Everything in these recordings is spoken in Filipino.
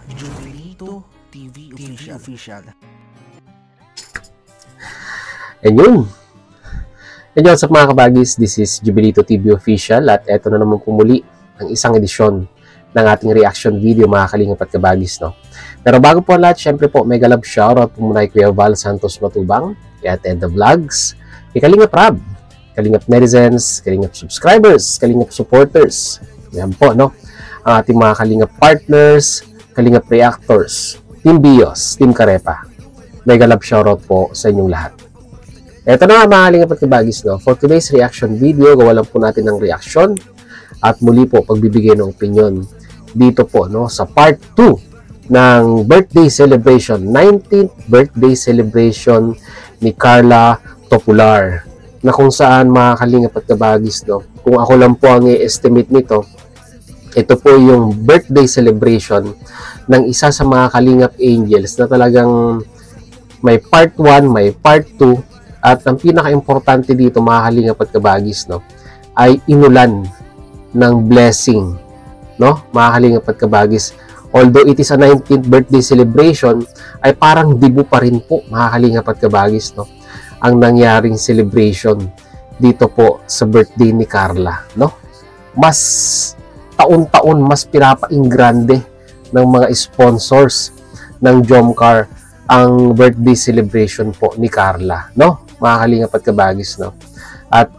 Jubilito TV Official. And yun. And yun sa mga kabagis, this is Jubilito TV Official at eto na naman pumuli ang isang edisyon ng ating reaction video mga kalingap at kabagis, no? Pero bago po lahat, syempre po, mega love shoutout po muna kay Kuya Val Santos Matubang, kay Ate Edda Vlogs, kay Kalingap Rab, Kalingap Netizens, Kalingap Subscribers, Kalingap Supporters. Yan po, no? Ang ating mga Kalingap Partners, Kalingap Reactors, Team Bios, Team Karepa. Mega love shoutout po sa inyong lahat. Ito na nga mga kalingap at kabagis, no? For today's reaction video, gawa lang po natin ng reaction at muli po pagbibigay ng opinion dito po, no, sa part 2 ng birthday celebration, 19th birthday celebration ni Carla Topular, na kung saan mga kalingap at kabagis, no, kung ako lang po ang i-estimate nito, ito po yung birthday celebration ng isa sa mga Kalingap Angels na talagang may part 1, may part 2, at ang pinaka-importante dito mga Kalingap at kabagis, no, ay inulan ng blessing, no, mga Kalingap at kabagis. Although it is a 19th birthday celebration, ay parang dibu pa rin po mga Kalingap at kabagis, no, ang nangyaring celebration dito po sa birthday ni Carla, no. Mas taon-taon mas pinapa-ingrande ng mga sponsors ng Jomcar ang birthday celebration po ni Carla, no, mga Kalingap at kabagis, no. At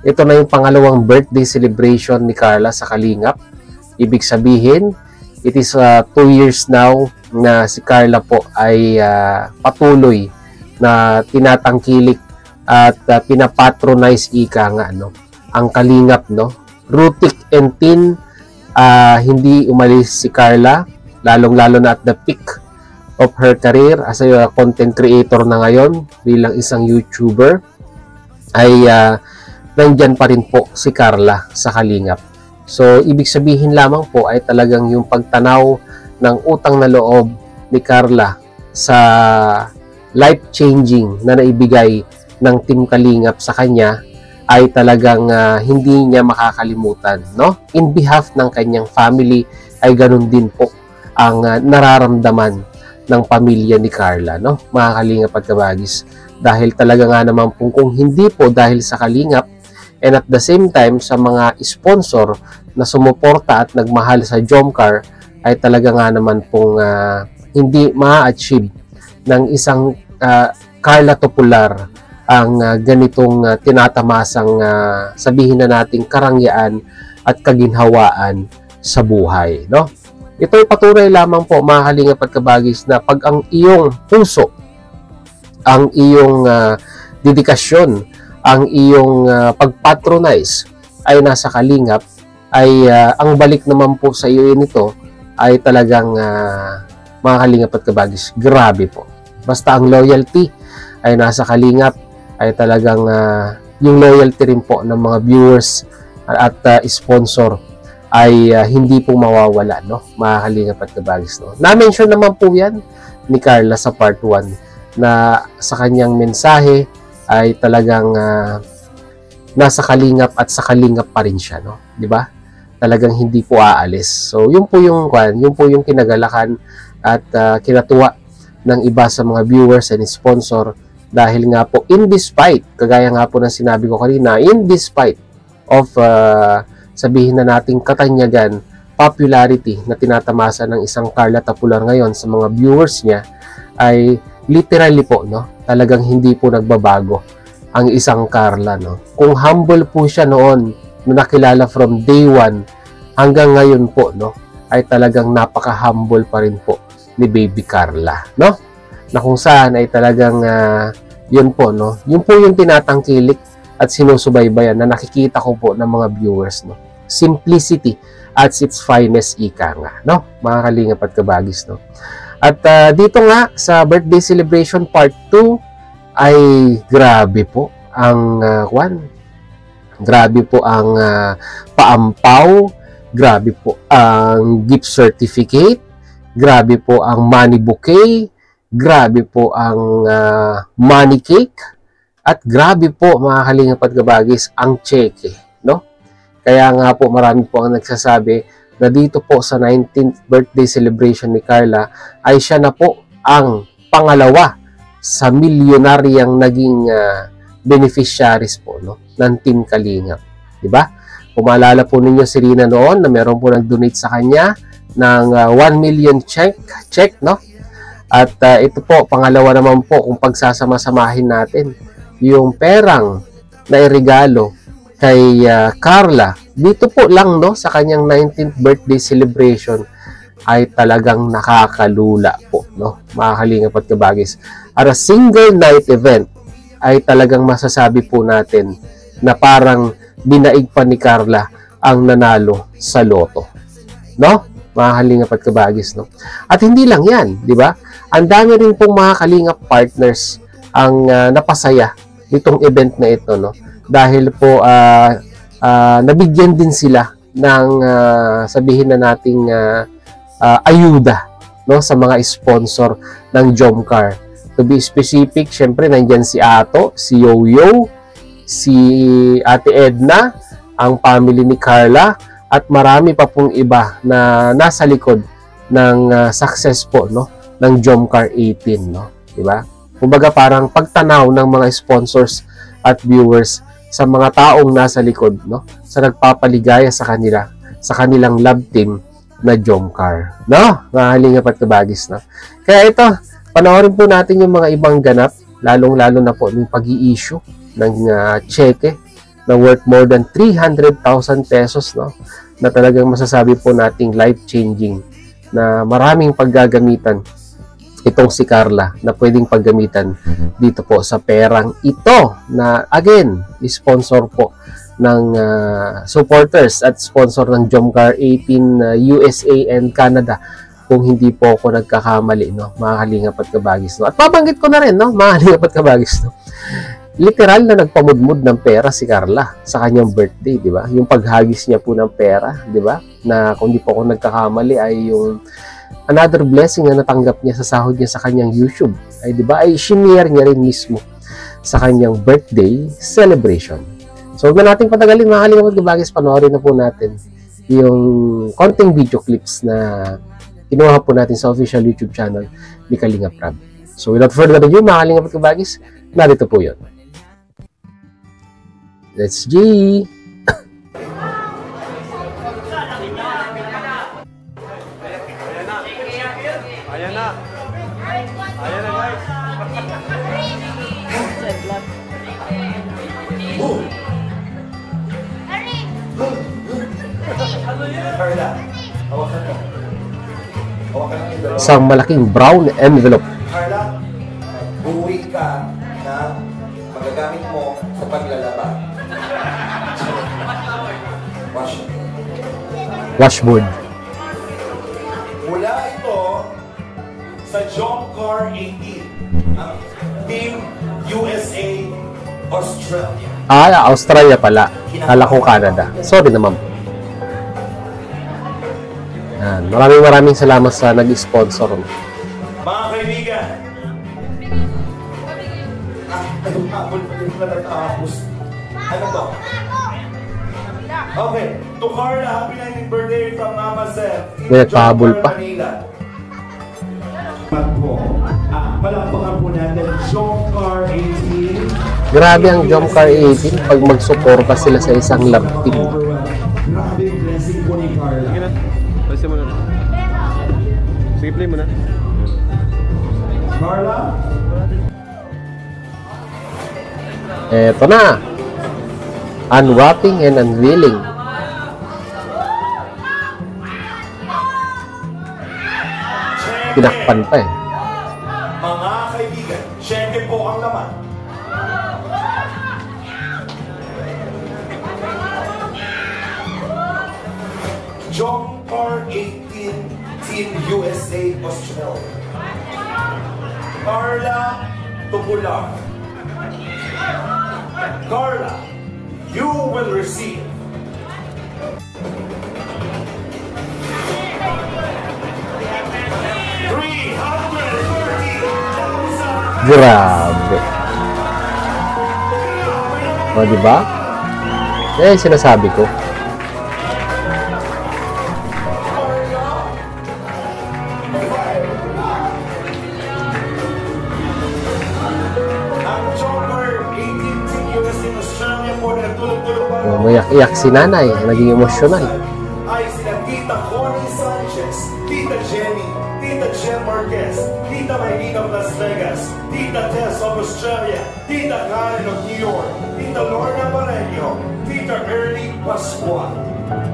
ito na yung pangalawang birthday celebration ni Carla sa Kalingap. Ibig sabihin, it is 2 years now na si Carla po ay patuloy na tinatangkilik at pinapatronize ika nga, no, ang Kalingap, no. Rutik and Tin, hindi umalis si Carla, lalong-lalo na at the peak of her career as a content creator na ngayon bilang isang YouTuber, ay nandyan pa rin po si Carla sa Kalingap. So, ibig sabihin lamang po ay talagang yung pagtanaw ng utang na loob ni Carla sa life-changing na naibigay ng Team Kalingap sa kanya ay talagang hindi niya makakalimutan, no? In behalf ng kanyang family ay ganun din po ang nararamdaman ng pamilya ni Carla, no, mga Kalingap at kabagis. Dahil talaga nga naman po, kung hindi po dahil sa Kalingap and at the same time sa mga sponsor na sumuporta at nagmahal sa Jomcar, ay talaga nga naman pong hindi ma-achieve ng isang Carla Topular ang ganitong tinatamasang sabihin na nating karangyaan at kaginhawaan sa buhay, no. Ito ay patunay lamang po mga Kalingap at kabagis na pag ang iyong puso, ang iyong dedikasyon, ang iyong pagpatronize ay nasa Kalingap, ay ang balik naman po sa iyo nito ay talagang mga Kalingap at kabagis, grabe po. Basta ang loyalty ay nasa Kalingap, ay talagang yung loyalty rin po ng mga viewers at sponsor ay hindi po mawawala, no, mga Kalingap at kabagis, no. Na-mention naman po yan ni Carla sa part 1 na sa kanyang mensahe ay talagang nasa Kalingap at sa Kalingap pa rin siya, no, di ba? Talagang hindi po aalis. So, yun po yung kinagalakan at kinatuwa ng iba sa mga viewers and sponsor. Dahil nga po, in despite, kagaya nga po ng sinabi ko kanina, in despite of sabihin na nating katanyagan, popularity na tinatamasa ng isang Carla Topular ngayon sa mga viewers niya, ay literally po, no, talagang hindi po nagbabago ang isang Carla, no. Kung humble po siya noon na nakilala from day 1 hanggang ngayon po, no, ay talagang napaka-humble pa rin po ni Baby Carla, no, na kung saan ay talagang yun po, no, yun po yung tinatangkilik at sinusubaybayan na nakikita ko po ng mga viewers, no. Simplicity at its finest ika nga, no, mga Kalingap at kabagis, no. At dito nga sa birthday celebration part 2 ay grabe po ang grabe po ang paampaw, grabe po ang gift certificate, grabe po ang money bouquet, grabe po ang money cake, at grabe po mga Kalingap at kabagis ang cheque, no. Kaya nga po marami po ang nagsasabi na dito po sa 19th birthday celebration ni Carla ay siya na po ang pangalawa sa milyonaryang naging beneficiaries po, no, ng Team Kalingap. Diba? Kung maalala po ninyo si Rina noon na meron po nag-donate sa kanya ng 1 million check, no? At ito po, pangalawa naman po kung pagsasama-samahin natin yung perang na irigalo kay Carla dito po lang, no, sa kanyang 19th birthday celebration ay talagang nakakalula po, no, mga Kalingap at Kabagis. At a single night event ay talagang masasabi po natin na parang binaig pa ni Carla ang nanalo sa loto, no, mga Kalingap at Kabagis, no. At hindi lang yan, di ba? Ang dami rin pong mga Kalingap partners ang napasaya nitong event na ito, no, dahil po nabigyan din sila ng sabihin na nating ayuda, no, sa mga sponsor ng Jomcar. To be specific, syempre nandyan si Ato, si Yoyo, si Ate Edna, ang family ni Carla, at marami pa pong iba na nasa likod ng success po, no, ng Jomcar 18, no, di ba? Kumbaga parang pagtanaw ng mga sponsors at viewers sa mga taong nasa likod, no, sa nagpapaligaya sa kanila, sa kanilang love team na Jomcar, no, mga Kalingap at Kabagis, no. Kaya ito, panoorin po natin yung mga ibang ganap, lalong-lalo na po yung pag-i-issue ng cheque na worth more than 300,000 pesos, no, na talagang masasabi po nating life-changing na maraming paggagamitan itong si Carla na pwedeng paggamitan dito po sa perang ito na again, sponsor po ng supporters at sponsor ng Jomcar 18 USA and Canada, kung hindi po ako nagkakamali, no, mga Kalingap at Kabagis, no. At pabanggit ko na rin, no, mga Kalingap at Kabagis, no, literal na nagpamudmud ng pera si Carla sa kanyang birthday, di ba? Yung paghagis niya po ng pera, di ba? Na kung di po ako nagkakamali ay yung another blessing na natanggap niya sa sahod niya sa kanyang YouTube. Ay, di ba? Ay shinare niya rin mismo sa kanyang birthday celebration. So, huwag na nating patagalin, mga Kalingap at Kabagis, panoorin na po natin yung konting video clips na kinuha po natin sa official YouTube channel ni Kalingap Rab. So, without further ado, mga Kalingap at Kabagis, narito po yun. Let's G! Ayan na! Ayan na, guys! Carla, hawakan mo. Hawakan mo yung dalawa. Isang malaking brown envelope. Carla, buuwi ka na magagamit mo sa paglalaba. Washboard. Mula ito sa Jomcar 18, ang Team USA Australia. Australia pala. Kala ko Canada. Sorry naman. Yan. Maraming salamat sa nag-sponsor. Mga kaibigan, anong hapon pa din na natapos? Ano to? Okay, to Carla, happy 19th birthday from Mama Seth. May nagpahabol pa. Palakpakan po natin, Jomcar 18. Grabe ang Jomcar 18 pag magsuporta sila sa isang love team. Grabe yung blessing po ni Carla. Sige na. Pwede mo na. Sige, play mo na. Carla? Eto na. Unwrapping and unveiling. Pinakpan pa eh. Mga kaibigan, syempre po ang laman. Jomcar 18 Team USA Australia. Carla Tupular. Carla, you will receive Grabe. O, diba? Eh, sinasabi ko. Iyak-iyak si nanay, naging emosyonal. Ay sila Tita Connie Sanchez, Tita Jenny, Tita Jen Marquez, Tita Maylene of Las Vegas, Tita Tess of Australia, Tita Karen of New York, Tita Lorna Pareño, Tita Ernie Pascual.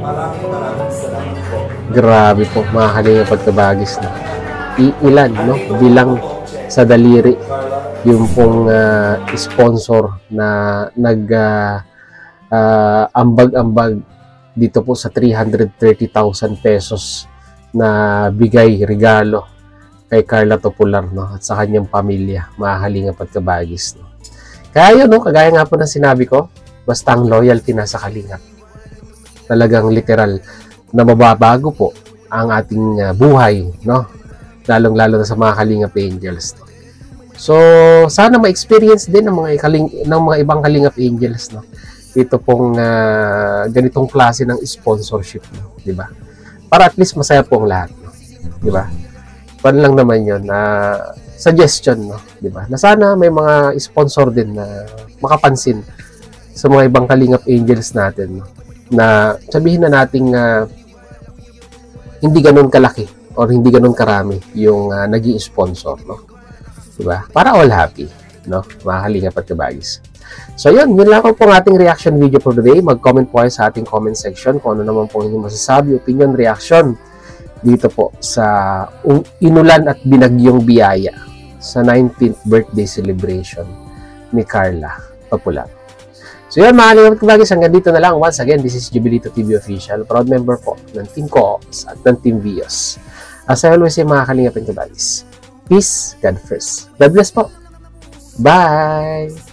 Maraming salamat po. Grabe po, mga kalingap at kabagis na. Ilan, no? Bilang sa daliri yung pong sponsor na ambag-ambag dito po sa 330,000 pesos na bigay regalo kay Carla Topular, no, at sa kanyang pamilya, mga kalingap at kabagis, no. Kaya yun, no, kagaya nga po ng sinabi ko, basta ang loyalty nasa kalingap, talagang literal na mababago po ang ating buhay, no, lalong-lalo na sa mga kalingap angels, no. So sana ma-experience din ng mga ibang kalingap angels, no, ito pong ganitong klase ng sponsorship, no, di ba? Para at least masaya po ang lahat, no, di ba? Pan lang naman yun, suggestion, no, di ba? Na sana may mga sponsor din na makapansin sa mga ibang kalingap angels natin, no, na sabihin na nating hindi ganun kalaki or hindi ganun karami yung naging sponsor, no, di ba? Para all happy, no, mga kalingap at kabagis. So yun lang po ang ating reaction video for today. Mag-comment po kayo sa ating comment section kung ano naman po inyong masasabi, opinion, reaction dito po sa inulan at binagyong biyaya sa 19th birthday celebration ni Carla Topular. So yun, mga kalingap at kabagis, hanggang dito na lang. Once again, this is Jubilito TV Official, proud member po ng Team Co-ops at ng Team Vios. As I always say, mga kalingap at kabagis, peace, God first. God bless po. Bye!